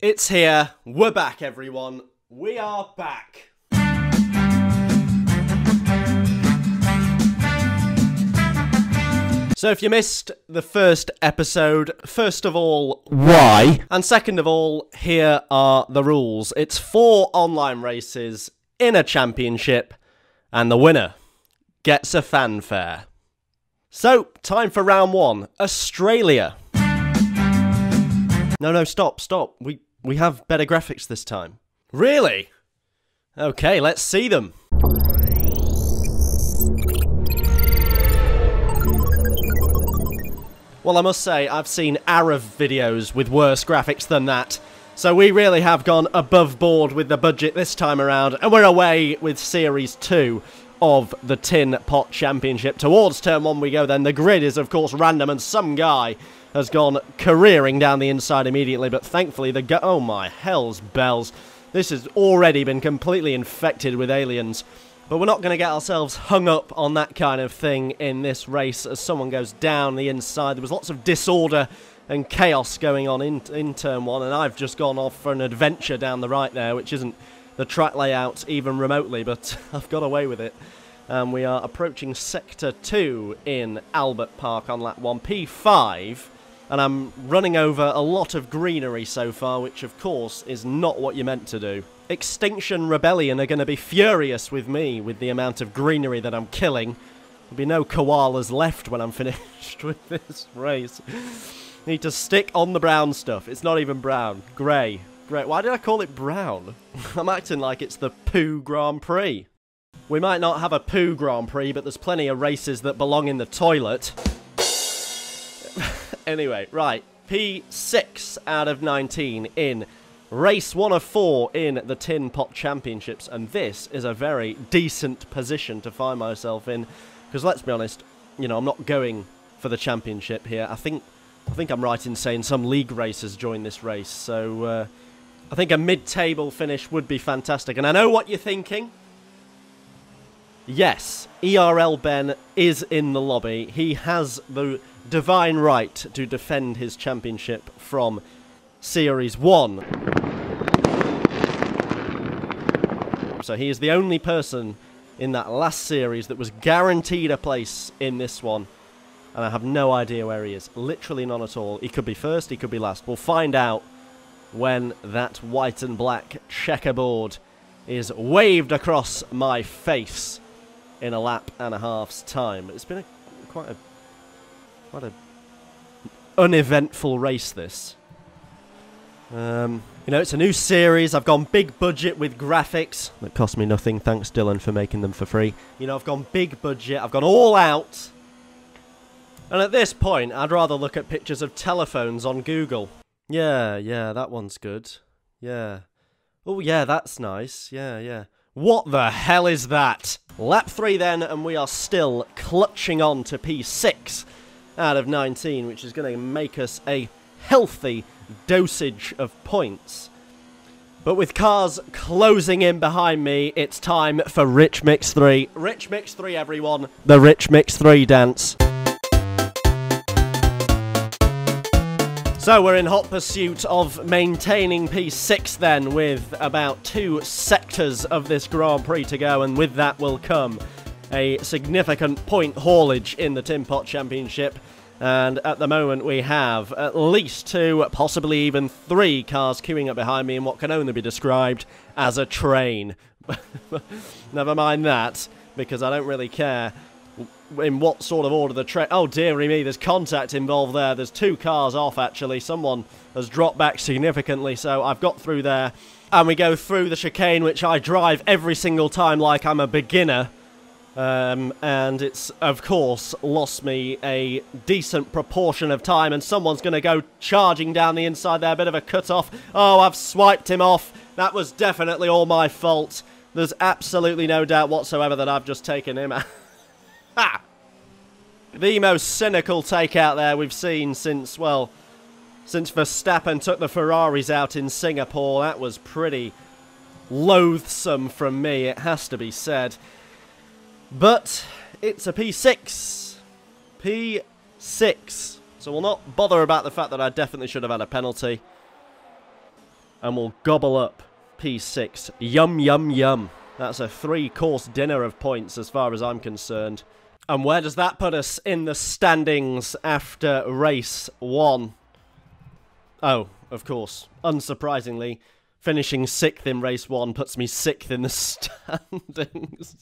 It's here. We're back, everyone. We are back. So if you missed the first episode, first of all, why? And second of all, here are the rules. It's 4 online races in a championship, and the winner gets a fanfare. So, time for round 1. Australia. No, stop. We have better graphics this time. Really? Okay, let's see them. Well, I must say, I've seen Arab videos with worse graphics than that. So we really have gone above board with the budget this time around, and we're away with Series 2 of the Tin Pot Championship. Towards Turn 1 we go then. The grid is, of course, random, and some guy has gone careering down the inside immediately, but thankfully oh my hell's bells. This has already been completely infected with aliens. But we're not going to get ourselves hung up on that kind of thing in this race as someone goes down the inside. There was lots of disorder and chaos going on in Turn 1, and I've just gone off for an adventure down the right there, which isn't the track layout even remotely, but I've got away with it. We are approaching Sector 2 in Albert Park on lap 1, P5, and I'm running over a lot of greenery so far, which of course is not what you're meant to do. Extinction Rebellion are going to be furious with me with the amount of greenery that I'm killing. There'll be no koalas left when I'm finished with this race. Need to stick on the brown stuff. It's not even brown. Grey. Why did I call it brown? I'm acting like it's the Poo Grand Prix. We might not have a Poo Grand Prix, but there's plenty of races that belong in the toilet. Anyway, right. P6 out of 19 in Race 1 of 4 in the Tin Pot Championships, and this is a very decent position to find myself in, because let's be honest, you know, I'm not going for the championship here. I think I'm right in saying some league racers join this race, so I think a mid-table finish would be fantastic. And I know what you're thinking. Yes, ERL Ben is in the lobby. He has the divine right to defend his championship from Series 1. So he is the only person in that last series that was guaranteed a place in this one. And I have no idea where he is. Literally none at all. He could be first, he could be last. We'll find out when that white and black checkerboard is waved across my face in a lap and a half's time. It's been quite a uneventful race, this. You know, it's a new series. I've gone big budget with graphics. That cost me nothing. Thanks, Dylan, for making them for free. You know, I've gone big budget. I've gone all out. And at this point, I'd rather look at pictures of telephones on Google. Yeah, that one's good. Yeah. Oh, yeah, that's nice. Yeah. What the hell is that? Lap 3 then, and we are still clutching on to P6 out of 19, which is going to make us a healthy dosage of points. But with cars closing in behind me, it's time for Rich Mix 3. Rich Mix 3, everyone. The Rich Mix 3 dance. So we're in hot pursuit of maintaining P6 then, with about 2 sectors of this Grand Prix to go, and with that will come a significant point haulage in the Tin Pot Championship. And at the moment we have at least 2, possibly even 3 cars queuing up behind me in what can only be described as a train. Never mind that, because I don't really care in what sort of order the train... Oh, dearie me, there's contact involved there. There's 2 cars off, actually. Someone has dropped back significantly, so I've got through there. And we go through the chicane, which I drive every single time like I'm a beginner. And it's, of course, lost me a decent proportion of time, and someone's going to go charging down the inside there. A bit of a cut-off. Oh, I've swiped him off. That was definitely all my fault. There's absolutely no doubt whatsoever that I've just taken him out. Ha! The most cynical takeout there we've seen since, well, since Verstappen took the Ferraris out in Singapore. That was pretty loathsome from me, it has to be said. But it's a P6. P6. So we'll not bother about the fact that I definitely should have had a penalty. and we'll gobble up P6. Yum, yum, yum. That's a 3-course dinner of points as far as I'm concerned. And where does that put us in the standings after race 1? Oh, of course, unsurprisingly, finishing 6th in race 1 puts me 6th in the standings.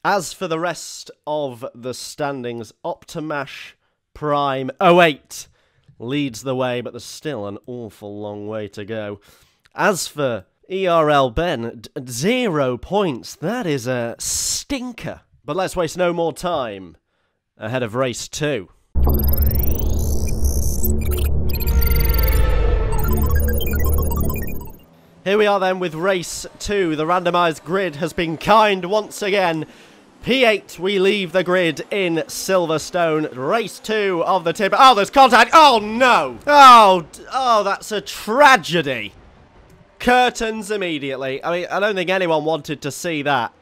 As for the rest of the standings, Optimash Prime 08 leads the way, but there's still an awful long way to go. As for ERL Ben, 0 points. That is a stinker. But let's waste no more time ahead of race 2. Here we are then with race 2. The randomised grid has been kind once again. P8, we leave the grid in Silverstone. Race 2 of the tip. Oh, there's contact. Oh, no. Oh, that's a tragedy. Curtains immediately. I mean, I don't think anyone wanted to see that.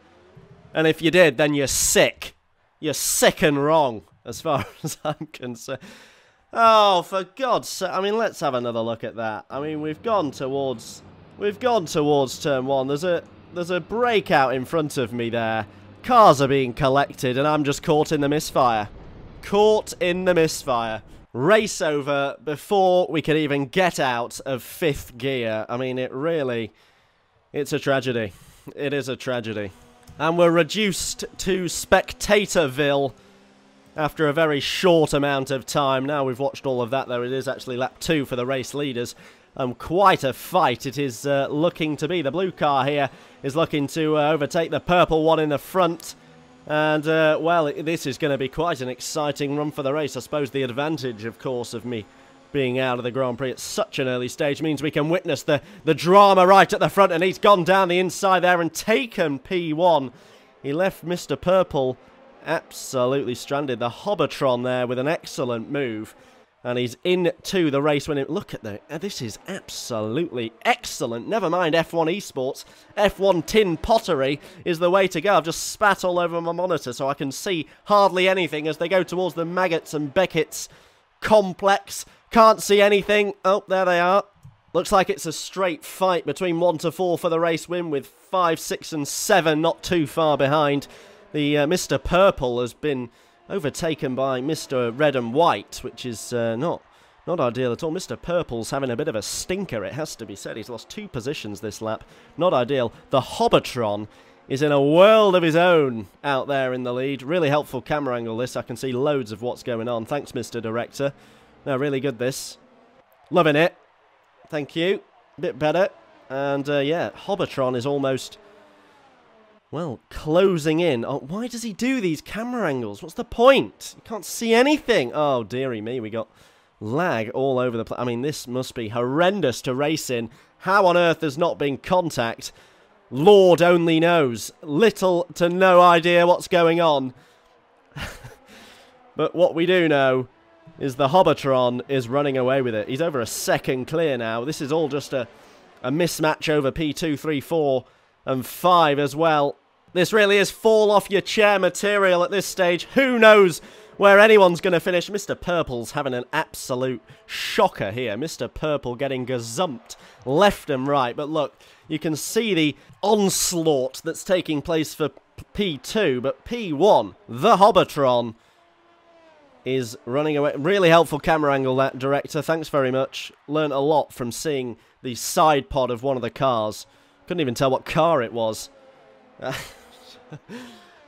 And if you did, then you're sick. You're sick and wrong, as far as I'm concerned. Oh, for God's sake. I mean, let's have another look at that. I mean, we've gone towards turn 1. There's a breakout in front of me there. Cars are being collected, and I'm just caught in the misfire. Caught in the misfire. Race over before we could even get out of 5th gear. I mean, it's a tragedy. It is a tragedy. And we're reduced to Spectatorville after a very short amount of time. Now we've watched all of that, though. It is actually lap 2 for the race leaders. Quite a fight it is looking to be. The blue car here is looking to overtake the purple one in the front. And, well, this is going to be quite an exciting run for the race. I suppose the advantage, of course, of me being out of the Grand Prix at such an early stage means we can witness the drama right at the front. And he's gone down the inside there and taken P1. He left Mr. Purple absolutely stranded. The Hobotron there with an excellent move. And he's into the race winning. Look at this is absolutely excellent. Never mind F1 Esports. F1 Tin Pottery is the way to go. I've just spat all over my monitor so I can see hardly anything as they go towards the Maggots and Beckett's complex. Can't see anything. Oh, there they are. Looks like it's a straight fight between 1 to 4 for the race win, with 5, 6 and 7 not too far behind. The Mr. Purple has been overtaken by Mr. Red and White, which is not ideal at all. Mr. Purple's having a bit of a stinker, it has to be said. He's lost 2 positions this lap. Not ideal. The Hobotron is in a world of his own out there in the lead. Really helpful camera angle this. I can see loads of what's going on. Thanks, Mr. Director. No, really good this. Loving it. Thank you. Bit better. And yeah, Hobotron is almost, well, closing in. Oh, why does he do these camera angles? What's the point? You can't see anything. Oh, dearie me, we got lag all over the place. I mean, this must be horrendous to race in. How on earth there's not been contact? Lord only knows. Little to no idea what's going on. But what we do know is the Hobotron is running away with it. He's over a second clear now. This is all just a mismatch over P2, 3, 4 and 5 as well. This really is fall off your chair material at this stage. Who knows where anyone's going to finish? Mr. Purple's having an absolute shocker here. Mr. Purple getting gazumped left and right. But look, you can see the onslaught that's taking place for P2. But P1, the Hobotron, is running away. Really helpful camera angle, that, director. Thanks very much. Learned a lot from seeing the side pod of one of the cars. Couldn't even tell what car it was.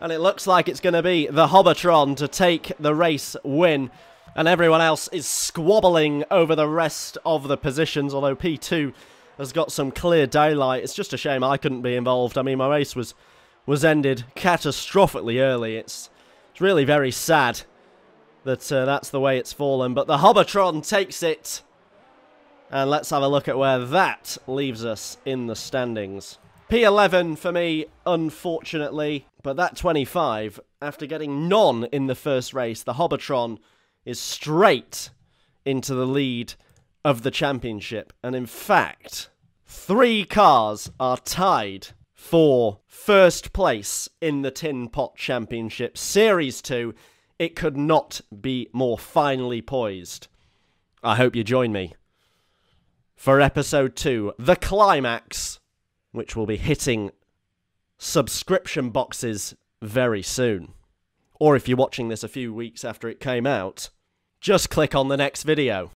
And it looks like it's going to be the Hobotron to take the race win. And everyone else is squabbling over the rest of the positions, although P2 has got some clear daylight. It's just a shame I couldn't be involved. I mean, my race was ended catastrophically early. It's really very sad that that's the way it's fallen. But the Hobotron takes it. And let's have a look at where that leaves us in the standings. P11 for me, unfortunately. But that 25, after getting none in the first race, the Hobotron is straight into the lead of the championship. And in fact, 3 cars are tied for first place in the Tin Pot Championship. Series 2, it could not be more finely poised. I hope you join me for episode 2, the climax, which will be hitting subscription boxes very soon. Or if you're watching this a few weeks after it came out, just click on the next video.